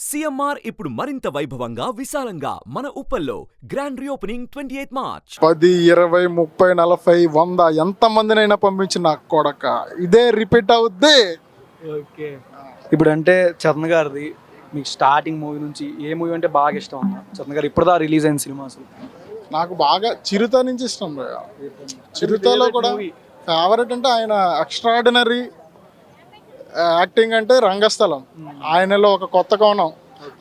CMR ఇప్పుడు మరింత వైభవంగా విశాలంగా మన ఉప్పల్లో గ్రాండ్ రీఓపెనింగ్ 28 మార్చ్. 10, 20, 30, 40, 100 ఎంతమందినైనా పంపించిన కొడక ఇదే రిపీట్ అవుద్ది. ఓకే, ఇప్పుడు అంటే చరణ్ గారిది మీకు స్టార్టింగ్ మూవీ నుంచి ఏ మూవీ అంటే బాగా ఇష్టం అన్న? చరణ్ గారు ఇప్పుడుదా రిలీజ్ అయిన సినిమా అసలు నాకు బాగా చిరుత నుంచి ఇష్టం భయ్యా. చిరుతలో కూడా ఫేవరెట్ అంటే ఆయన ఎక్స్ట్రాడినరీ యాక్టింగ్ అంటే రంగస్థలం. ఆయనలో ఒక కొత్త కోణం.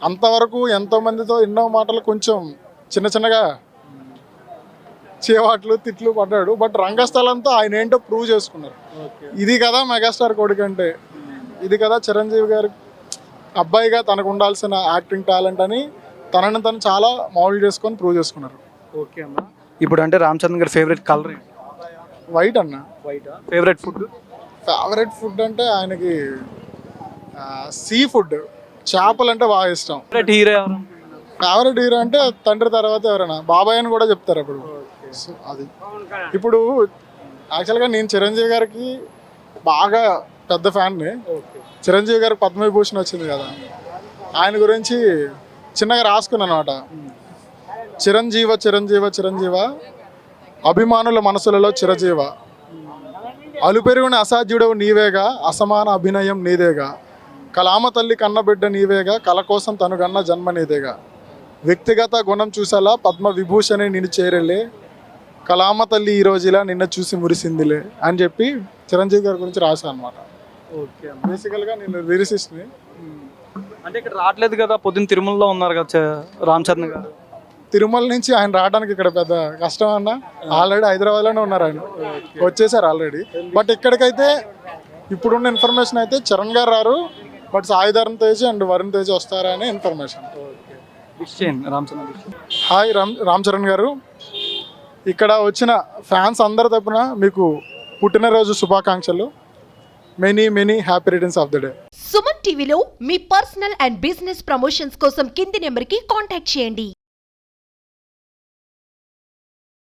అంతవరకు ఎంతో మందితో ఎన్నో మాటలు కొంచెం చిన్న చిన్నగా చేవాట్లు తిట్లు పడ్డాడు. బట్ రంగస్థలంతో ఆయన ఏంటో ప్రూవ్ చేసుకున్నారు. ఇది కదా మెగాస్టార్ కొడుకు అంటే, ఇది కదా చిరంజీవి గారి అబ్బాయిగా తనకు ఉండాల్సిన యాక్టింగ్ టాలెంట్ అని తనని తను చాలా మౌల్డ్ చేసుకొని ప్రూవ్ చేసుకున్నారు. ఓకే అన్న, ఇప్పుడు అంటే రామ్ చరణ్ గారి ఫేవరెట్ కలర్ వైట్ అన్న. White. Favourite food? Favourite food అంటే ఆయనకి సీ ఫుడ్, చేపలు అంటే బాగా ఇష్టం. ఫేవరెట్ హీరో ఎవరు? ఫేవరెట్ హీరో అంటే తండ్రి తర్వాత ఎవరైనా బాబాయ్ అని కూడా చెప్తారు అప్పుడు. సో అది ఇప్పుడు యాక్చువల్గా నేను చిరంజీవి గారికి బాగా పెద్ద ఫ్యాన్ని. చిరంజీవి గారికి పద్మవిభూషణ్ వచ్చింది కదా, ఆయన గురించి చిన్నగా రాసుకున్నాను అనమాట. చిరంజీవ చిరంజీవ చిరంజీవ అభిమానుల మనసులలో చిరజీవ, అలుపెరుగుని అసాధ్యుడవు నీవేగా, అసమాన అభినయం నీదేగా, కలామ తల్లి కన్నబిడ్డ నీవేగా, కల కోసం తనుగన్న జన్మ నీదేగా, వ్యక్తిగత గుణం చూసేలా పద్మ విభూషణి నిన్ను చేరేలే, కలామ తల్లి ఈ రోజులా నిన్న చూసి మురిసిందిలే అని చెప్పి చిరంజీవి గారి గురించి రాశాను అనమాట. ఓకే, బేసికల్గా నేను లిరిసిస్ట్ని. అంటే ఇక్కడ రావట్లేదు కదా, పొద్దున్న తిరుమలలో ఉన్నారు కదా రామ్ చరణ్ గారు. తిరుమల నుంచి ఆయన రావడానికి ఇక్కడ పెద్ద కష్టం అన్న. ఆల్రెడీ హైదరాబాద్లోనే ఉన్నారు ఆయన, వచ్చేసారు ఆల్రెడీ. బట్ ఇక్కడికైతే ఇప్పుడున్న ఇన్ఫర్మేషన్ అయితే చరణ్ గారు రారు, బట్ సాయి ధరమ్ తేజ్ అండ్ వరుణ్ తేజ్ వస్తారా అనే ఇన్ఫర్మేషన్. హాయ్ రామ్ చరణ్ గారు, ఇక్కడ వచ్చిన ఫ్యాన్స్ అందరి తరపున మీకు పుట్టినరోజు శుభాకాంక్షలు. Many many happy returns of the day. Suman టీవీలో మీ పర్సనల్ అండ్ బిజినెస్ ప్రమోషన్స్ కోసం కింది నెంబర్కి కాంటాక్ట్ చేయండి.